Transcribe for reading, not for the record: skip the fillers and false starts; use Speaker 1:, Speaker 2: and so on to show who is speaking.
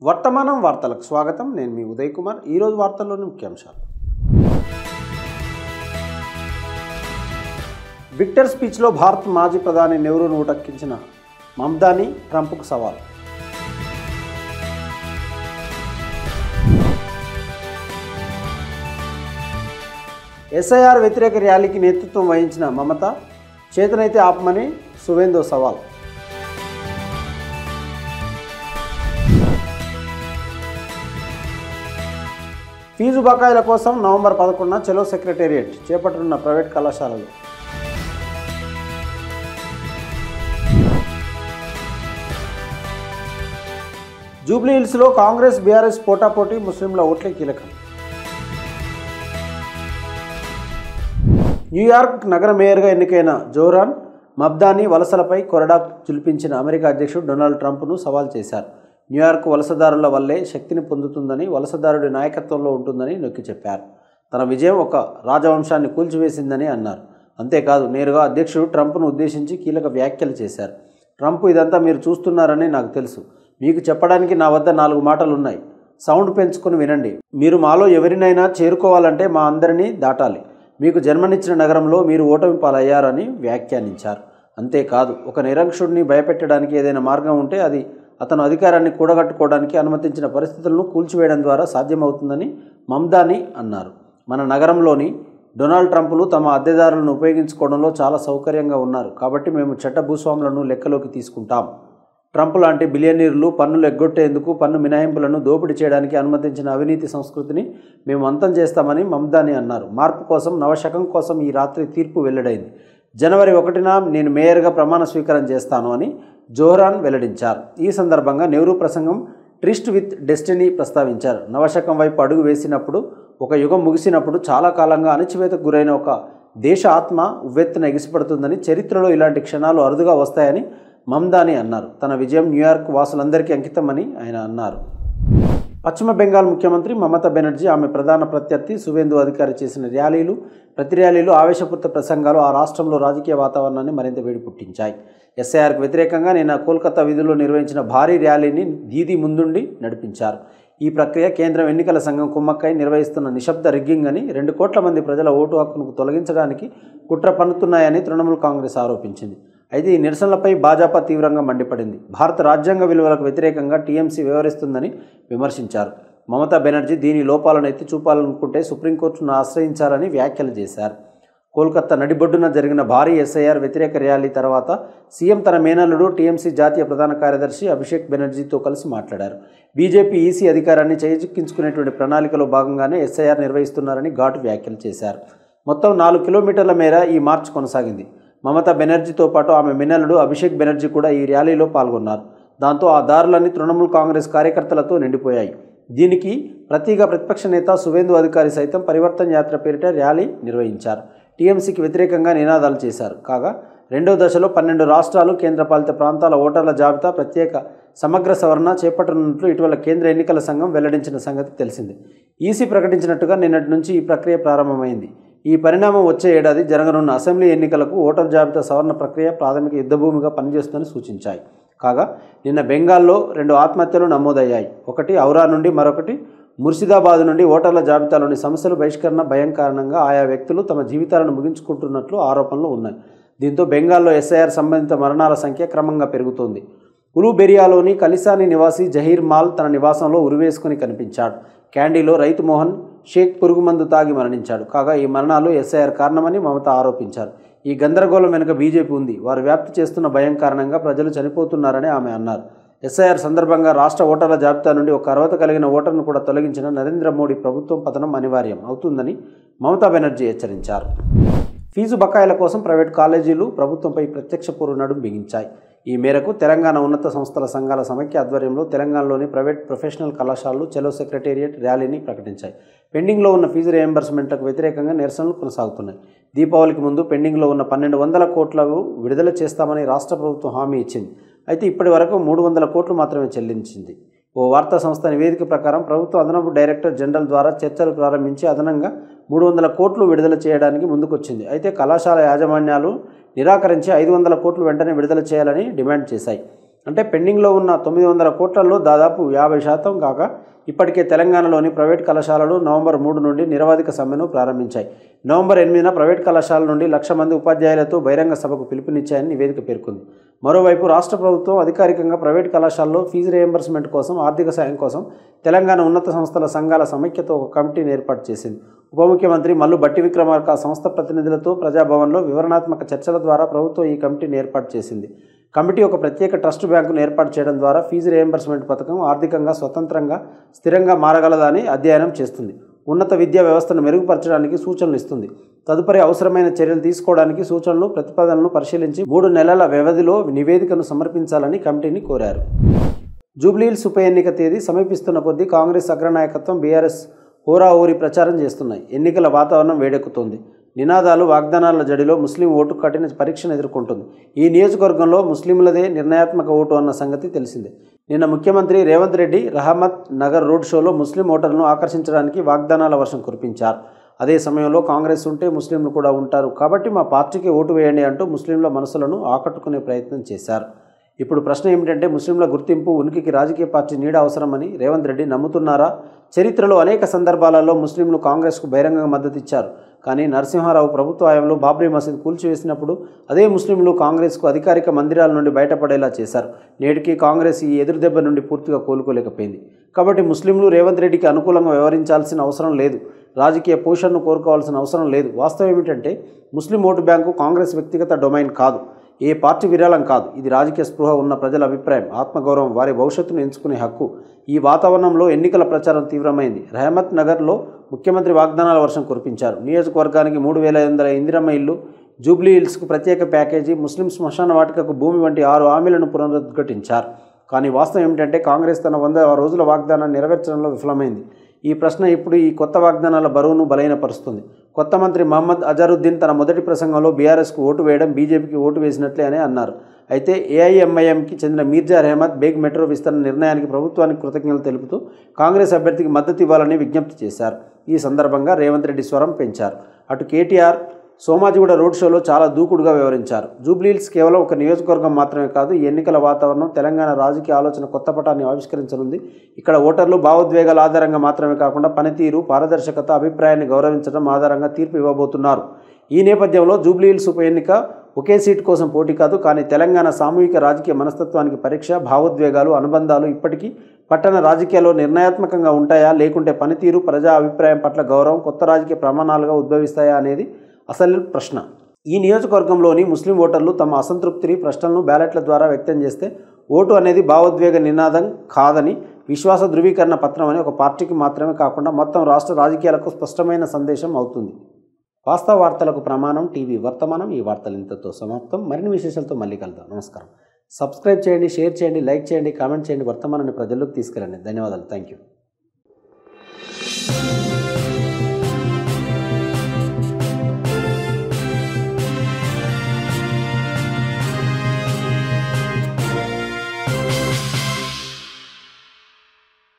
Speaker 1: వర్తమానం వార్తలకు స్వాగతం. నేను మీ ఉదయ్ కుమార్. ఈరోజు వార్తల్లోని ముఖ్యాంశాలు. విక్టర్ స్పీచ్లో భారత్ మాజీ ప్రధాని నెహ్రూను ఉటంకించిన మమ్దాని ట్రంప్కు సవాల్. ఎస్ఐఆర్ వ్యతిరేక ర్యాలీకి నేతృత్వం వహించిన మమత చేతనైతే ఆపమని సువేందు సవాల్. ఫీజు బకాయిల కోసం నవంబర్ 11న చలో సెక్రటేరియట్ చేపట్టనున్న ప్రైవేట్ కళాశాలలు. జూబ్లీహిల్స్లో కాంగ్రెస్ బీఆర్ఎస్ పోటాపోటీ, ముస్లింల ఓట్లే కీలకం. న్యూయార్క్ నగర మేయర్గా ఎన్నికైన జోహ్రాన్ మబ్దానీ వలసలపై కొరడా చులిపించిన అమెరికా అధ్యక్షుడు డొనాల్డ్ ట్రంప్ను సవాల్ చేశారు. న్యూయార్క్ వలసదారుల వల్లే శక్తిని పొందుతుందని, వలసదారుడి నాయకత్వంలో ఉంటుందని నొక్కి చెప్పారు. తన విజయం ఒక రాజవంశాన్ని కూల్చివేసిందని అన్నారు. అంతేకాదు, నేరుగా అధ్యక్షుడు ట్రంప్ను ఉద్దేశించి కీలక వ్యాఖ్యలు చేశారు. ట్రంప్, ఇదంతా మీరు చూస్తున్నారని నాకు తెలుసు. మీకు చెప్పడానికి నా వద్ద 4 మాటలు ఉన్నాయి. సౌండ్ పెంచుకొని వినండి. మీరు మాలో ఎవరినైనా చేరుకోవాలంటే మా అందరినీ దాటాలి. మీకు జన్మనిచ్చిన నగరంలో మీరు ఓటమి పాలయ్యారని వ్యాఖ్యానించారు. అంతేకాదు, ఒక నిరంకుశుడిని భయపెట్టడానికి ఏదైనా మార్గం ఉంటే అది అతను అధికారాన్ని కూడగట్టుకోవడానికి అనుమతించిన పరిస్థితులను కూల్చివేయడం ద్వారా సాధ్యమవుతుందని మమ్దానీ అన్నారు. మన నగరంలోని డొనాల్డ్ ట్రంప్లు తమ అద్దెదారులను ఉపయోగించుకోవడంలో చాలా సౌకర్యంగా ఉన్నారు. కాబట్టి మేము చట్ట భూస్వాములను లెక్కలోకి తీసుకుంటాం. ట్రంప్ లాంటి బిలియనీర్లు పన్నులు ఎగ్గొట్టేందుకు, పన్ను మినహాయింపులను దోపిడీ చేయడానికి అనుమతించిన అవినీతి సంస్కృతిని మేము అంతం చేస్తామని మమ్దానీ అన్నారు. మార్పు కోసం, నవశకం కోసం ఈ రాత్రి తీర్పు వెల్లడైంది. జనవరి 1న నేను మేయర్గా ప్రమాణ స్వీకారం చేస్తాను అని జోహ్రాన్ వెల్లడించారు. ఈ సందర్భంగా నెహ్రూ ప్రసంగం ట్రిస్ట్ విత్ డెస్టినీ ప్రస్తావించారు. నవశకం వైపు అడుగు వేసినప్పుడు, ఒక యుగం ముగిసినప్పుడు చాలా కాలంగా అణచివేతకు గురైన ఒక దేశ ఆత్మ ఉవ్వెత్తున ఎగిసిపడుతుందని, చరిత్రలో ఇలాంటి క్షణాలు అరుదుగా వస్తాయని మమ్దానీ అన్నారు. తన విజయం న్యూయార్క్ వాసులందరికీ అంకితమని ఆయన అన్నారు. పశ్చిమ బెంగాల్ ముఖ్యమంత్రి మమతా బెనర్జీ, ఆమె ప్రధాన ప్రత్యర్థి సువేందు అధికారి చేసిన ర్యాలీలు, ప్రతి ర్యాలీలు, ఆవేశపూరిత ప్రసంగాలు ఆ రాష్ట్రంలో రాజకీయ వాతావరణాన్ని మరింత వేడి పుట్టించాయి. ఎస్ఐఆర్కు వ్యతిరేకంగా నిన్న కోల్కతా వీధుల్లో నిర్వహించిన భారీ ర్యాలీని దీదీ ముందుండి నడిపించారు. ఈ ప్రక్రియ కేంద్రం ఎన్నికల సంఘం కుమ్మక్కై నిర్వహిస్తున్న నిశ్శబ్ద రిగ్గింగ్ అని, 2 కోట్ల మంది ప్రజల ఓటు హక్కును తొలగించడానికి కుట్ర పన్నుతున్నాయని తృణమూల్ కాంగ్రెస్ ఆరోపించింది. అయితే ఈ నిరసనలపై భాజపా తీవ్రంగా మండిపడింది. భారత రాజ్యాంగ విలువలకు వ్యతిరేకంగా టీఎంసీ వ్యవహరిస్తుందని విమర్శించారు. మమతా బెనర్జీ దీని లోపాలను ఎత్తి చూపాలనుకుంటే సుప్రీంకోర్టును ఆశ్రయించాలని వ్యాఖ్యలు చేశారు. కోల్కతా నడిబొడ్డున జరిగిన భారీ ఎస్ఐఆర్ వ్యతిరేక ర్యాలీ తర్వాత సీఎం తన మేనల్లుడు, టీఎంసీ జాతీయ ప్రధాన కార్యదర్శి అభిషేక్ బెనర్జీతో కలిసి మాట్లాడారు. బీజేపీ ఈసీ అధికారాన్ని చేజిక్కించుకునేటువంటి ప్రణాళికలో భాగంగానే ఎస్ఐఆర్ నిర్వహిస్తున్నారని ఘాటు వ్యాఖ్యలు చేశారు. మొత్తం 4 కిలోమీటర్ల మేర ఈ మార్చ్ కొనసాగింది. మమతా బెనర్జీతో పాటు ఆమె మేనల్లుడు అభిషేక్ బెనర్జీ కూడా ఈ ర్యాలీలో పాల్గొన్నారు. దాంతో ఆ దారులన్నీ తృణమూల్ కాంగ్రెస్ కార్యకర్తలతో నిండిపోయాయి. దీనికి ప్రతిగా ప్రతిపక్ష నేత సువేందు అధికారి సైతం పరివర్తన్ యాత్ర పేరిట ర్యాలీ నిర్వహించారు. టీఎంసీకి వ్యతిరేకంగా నినాదాలు చేశారు. కాగా 2వ దశలో 12 రాష్ట్రాలు, కేంద్రపాలిత ప్రాంతాల ఓటర్ల జాబితా ప్రత్యేక సమగ్ర సవరణ చేపట్టనున్నట్లు ఇటీవల కేంద్ర ఎన్నికల సంఘం వెల్లడించిన సంగతి తెలిసిందే. ఈసీ ప్రకటించినట్టుగా నిన్నటి నుంచి ఈ ప్రక్రియ ప్రారంభమైంది. ఈ పరిణామం వచ్చే ఏడాది జరగనున్న అసెంబ్లీ ఎన్నికలకు ఓటర్ జాబితా సవరణ ప్రక్రియ ప్రాథమిక యుద్ధభూమిగా పనిచేస్తుందని సూచించాయి. కాగా నిన్న బెంగాల్లో 2 ఆత్మహత్యలు నమోదయ్యాయి. ఒకటి ఔరా నుండి, మరొకటి ముర్షిదాబాద్ నుండి. ఓటర్ల జాబితాలోని సమస్యలు, బహిష్కరణ భయం కారణంగా ఆయా వ్యక్తులు తమ జీవితాలను ముగించుకుంటున్నట్లు ఆరోపణలు ఉన్నాయి. దీంతో బెంగాల్లో ఎస్ఐఆర్ సంబంధిత మరణాల సంఖ్య క్రమంగా పెరుగుతోంది. ఉలుబెరియాలోని కలిసాని నివాసి జహీర్ మాల్ తన నివాసంలో ఉరివేసుకుని కనిపించాడు. క్యాండీలో రైతు మోహన్ షేక్ పురుగుమందు తాగి మరణించాడు. కాగా ఈ మరణాలు ఎస్ఐఆర్ కారణమని మమత ఆరోపించారు. ఈ గందరగోళం వెనుక బీజేపీ ఉంది. వారు వ్యాప్తి చేస్తున్న భయం కారణంగా ప్రజలు చనిపోతున్నారని ఆమె అన్నారు. ఎస్ఐఆర్ సందర్భంగా రాష్ట్ర ఓటర్ల జాబితా నుండి ఒక అర్హత కలిగిన ఓటర్ను కూడా తొలగించిన నరేంద్ర మోడీ ప్రభుత్వం పతనం అనివార్యం అవుతుందని మమతా బెనర్జీ హెచ్చరించారు. ఫీజు బకాయిల కోసం ప్రైవేట్ కాలేజీలు ప్రభుత్వంపై ప్రత్యక్ష పోరు నడుం బిగించాయి. ఈ మేరకు తెలంగాణ ఉన్నత సంస్థల సంఘాల సమైక్య ఆధ్వర్యంలో తెలంగాణలోని ప్రైవేట్ ప్రొఫెషనల్ కళాశాలలు చలో సెక్రటేరియట్ ర్యాలీని ప్రకటించాయి. పెండింగ్లో ఉన్న ఫీజు రియంబర్స్మెంట్లకు వ్యతిరేకంగా నిరసనలు కొనసాగుతున్నాయి. దీపావళికి ముందు పెండింగ్లో ఉన్న 1200 కోట్లను విడుదల చేస్తామని రాష్ట్ర ప్రభుత్వం హామీ ఇచ్చింది. అయితే ఇప్పటి వరకు 300 కోట్లు మాత్రమే చెల్లించింది. ఓ వార్తా సంస్థ నివేదిక ప్రకారం ప్రభుత్వ అదనపు డైరెక్టర్ జనరల్ ద్వారా చర్చలు ప్రారంభించి అదనంగా 300 కోట్లు విడుదల చేయడానికి ముందుకొచ్చింది. అయితే కళాశాల యాజమాన్యాలు నిరాకరించి 500 కోట్లు వెంటనే విడుదల చేయాలని డిమాండ్ చేశాయి. అంటే పెండింగ్లో ఉన్న 900 కోట్లలో దాదాపు 50% కాక ఇప్పటికే తెలంగాణలోని ప్రైవేట్ కళాశాలలు నవంబర్ 3 నుండి నిరవధిక సమ్మెను ప్రారంభించాయి. నవంబర్ 8న ప్రైవేట్ కళాశాలల నుండి 1,00,000 మంది ఉపాధ్యాయులతో బహిరంగ సభకు పిలుపునిచ్చాయని నివేదిక పేర్కొంది. మరోవైపు రాష్ట్ర ప్రభుత్వం అధికారికంగా ప్రైవేట్ కళాశాలలో ఫీజు రియంబర్స్మెంట్ కోసం ఆర్థిక సాయం కోసం తెలంగాణ ఉన్నత సంస్థల సంఘాల సమైక్యతో ఒక కమిటీని ఏర్పాటు చేసింది. ఉప ముఖ్యమంత్రి మల్లు భట్టి విక్రమార్క సంస్థ ప్రతినిధులతో ప్రజాభవన్లో వివరణాత్మక చర్చల ద్వారా ప్రభుత్వం ఈ కమిటీని ఏర్పాటు చేసింది. కమిటీ ఒక ప్రత్యేక ట్రస్ట్ బ్యాంకును ఏర్పాటు చేయడం ద్వారా ఫీజు రియంబర్స్మెంట్ పథకం ఆర్థికంగా స్వతంత్రంగా స్థిరంగా మారగలదని అధ్యయనం చేస్తుంది. ఉన్నత విద్యా వ్యవస్థను మెరుగుపరచడానికి సూచనలు ఇస్తుంది. తదుపరి అవసరమైన చర్యలు తీసుకోవడానికి సూచనలు ప్రతిపాదనలను పరిశీలించి 3 నెలల వ్యవధిలో నివేదికను సమర్పించాలని కమిటీని కోరారు. జూబ్లీహిల్స్ ఉప ఎన్నిక తేదీ సమీపిస్తున్న కొద్దీ కాంగ్రెస్ అగ్రనాయకత్వం బీఆర్ఎస్ హోరాహోరీ ప్రచారం చేస్తున్నాయి. ఎన్నికల వాతావరణం వేడెక్కుతోంది. నినాదాలు వాగ్దానాల జడిలో ముస్లిం ఓటు కఠిన పరీక్షను ఎదుర్కొంటుంది. ఈ నియోజకవర్గంలో ముస్లింలదే నిర్ణయాత్మక ఓటు అన్న సంగతి తెలిసిందే. నిన్న ముఖ్యమంత్రి రేవంత్ రెడ్డి రహమత్ నగర్ రోడ్ షోలో ముస్లిం ఓటర్లను ఆకర్షించడానికి వాగ్దానాల వర్షం కురిపించారు. అదే సమయంలో కాంగ్రెస్ ఉంటే ముస్లింలు కూడా ఉంటారు కాబట్టి మా పార్టీకి ఓటు వేయండి అంటూ ముస్లింల మనసులను ఆకట్టుకునే ప్రయత్నం చేశారు. ఇప్పుడు ప్రశ్న ఏమిటంటే ముస్లింల గుర్తింపు ఉనికికి రాజకీయ పార్టీ నీడ అవసరమని రేవంత్ రెడ్డి నమ్ముతున్నారా? చరిత్రలో అనేక సందర్భాలలో ముస్లింలు కాంగ్రెస్కు బహిరంగ మద్దతు ఇచ్చారు. కానీ నరసింహారావు ప్రభుత్వ హయాంలో బాబ్రీ మసీద్ కూల్చివేసినప్పుడు అదే ముస్లింలు కాంగ్రెస్కు అధికారిక మందిరాల నుండి బయటపడేలా చేశారు. నేటికి కాంగ్రెస్ ఈ ఎదురుదెబ్బ నుండి పూర్తిగా కోలుకోలేకపోయింది. కాబట్టి ముస్లింలు రేవంత్ రెడ్డికి అనుకూలంగా వ్యవహరించాల్సిన అవసరం లేదు. రాజకీయ పోషణను కోరుకోవాల్సిన అవసరం లేదు. వాస్తవం ఏమిటంటే ముస్లిం ఓటు బ్యాంకు కాంగ్రెస్ వ్యక్తిగత డొమైన్ కాదు, ఏ పార్టీ విరాళం కాదు. ఇది రాజకీయ స్పృహ ఉన్న ప్రజల అభిప్రాయం, ఆత్మగౌరవం, వారి భవిష్యత్తును ఎంచుకునే హక్కు. ఈ వాతావరణంలో ఎన్నికల ప్రచారం తీవ్రమైంది. రహమత్ నగర్లో ముఖ్యమంత్రి వాగ్దానాల వర్షం కురిపించారు. నియోజకవర్గానికి 3,500 ఇందిరమ్మ ఇల్లు, జూబ్లీ హిల్స్కు ప్రత్యేక ప్యాకేజీ, ముస్లిం శ్మశాన వాటికకు భూమి వంటి 6 హామీలను పునరుద్ఘాటించారు. కానీ వాస్తవం ఏమిటంటే కాంగ్రెస్ తన 100 రోజుల వాగ్దానాన్ని నెరవేర్చడంలో విఫలమైంది. ఈ ప్రశ్న ఇప్పుడు ఈ కొత్త వాగ్దానాల బరువును బలహీనపరుస్తుంది. కొత్త మంత్రి మహమ్మద్ అజరుద్దీన్ తన మొదటి ప్రసంగంలో బీఆర్ఎస్కు ఓటు వేయడం బీజేపీకి ఓటు వేసినట్లే అని అన్నారు. అయితే ఏఐఎంఐఎంకి చెందిన మీర్జా రెహమత్ బేగ్ మెట్రో విస్తరణ నిర్ణయానికి ప్రభుత్వానికి కృతజ్ఞతలు తెలుపుతూ కాంగ్రెస్ అభ్యర్థికి మద్దతు ఇవ్వాలని విజ్ఞప్తి చేశారు. ఈ సందర్భంగా రేవంత్ రెడ్డి స్వరం పెంచారు. అటు కేటీఆర్ సోమాజిగూడ రోడ్ షోలో చాలా దూకుడుగా వ్యవహరించారు. జూబ్లీహిల్స్ కేవలం ఒక నియోజకవర్గం మాత్రమే కాదు, ఈ ఎన్నికల వాతావరణం తెలంగాణ రాజకీయ ఆలోచన కొత్త పటాన్ని ఆవిష్కరించనుంది. ఇక్కడ ఓటర్లు భావోద్వేగాల ఆధారంగా మాత్రమే కాకుండా పనితీరు, పారదర్శకత, అభిప్రాయాన్ని గౌరవించడం ఆధారంగా తీర్పు ఇవ్వబోతున్నారు. ఈ నేపథ్యంలో జూబ్లీహిల్స్ ఉప ఎన్నిక ఒకే సీటు కోసం పోటీ కాదు, కానీ తెలంగాణ సామూహిక రాజకీయ మనస్తత్వానికి పరీక్ష. భావోద్వేగాలు, అనుబంధాలు ఇప్పటికీ పట్టణ రాజకీయాల్లో నిర్ణయాత్మకంగా ఉంటాయా, లేకుంటే పనితీరు, ప్రజా అభిప్రాయం పట్ల గౌరవం కొత్త రాజకీయ ప్రమాణాలుగా ఉద్భవిస్తాయా అనేది అసలు ప్రశ్న. ఈ నియోజకవర్గంలోని ముస్లిం ఓటర్లు తమ అసంతృప్తిని, ప్రశ్నలను బ్యాలెట్ల ద్వారా వ్యక్తం చేస్తే ఓటు అనేది భావోద్వేగ నినాదం కాదని, విశ్వాస ధృవీకరణ పత్రం అని ఒక పార్టీకి మాత్రమే కాకుండా మొత్తం రాష్ట్ర రాజకీయాలకు స్పష్టమైన సందేశం అవుతుంది. వాస్తవ వార్తలకు ప్రమాణం టీవీ వర్తమానం. ఈ వార్తలు ఇంతతో సమాప్తం. మరిన్ని విశేషాలతో మళ్ళీ కలుద్దాం. నమస్కారం. సబ్స్క్రైబ్ చేయండి, షేర్ చేయండి, లైక్ చేయండి, కామెంట్ చేయండి. వర్తమానాన్ని ప్రజల్లోకి తీసుకెళ్ళండి. ధన్యవాదాలు. Thank you.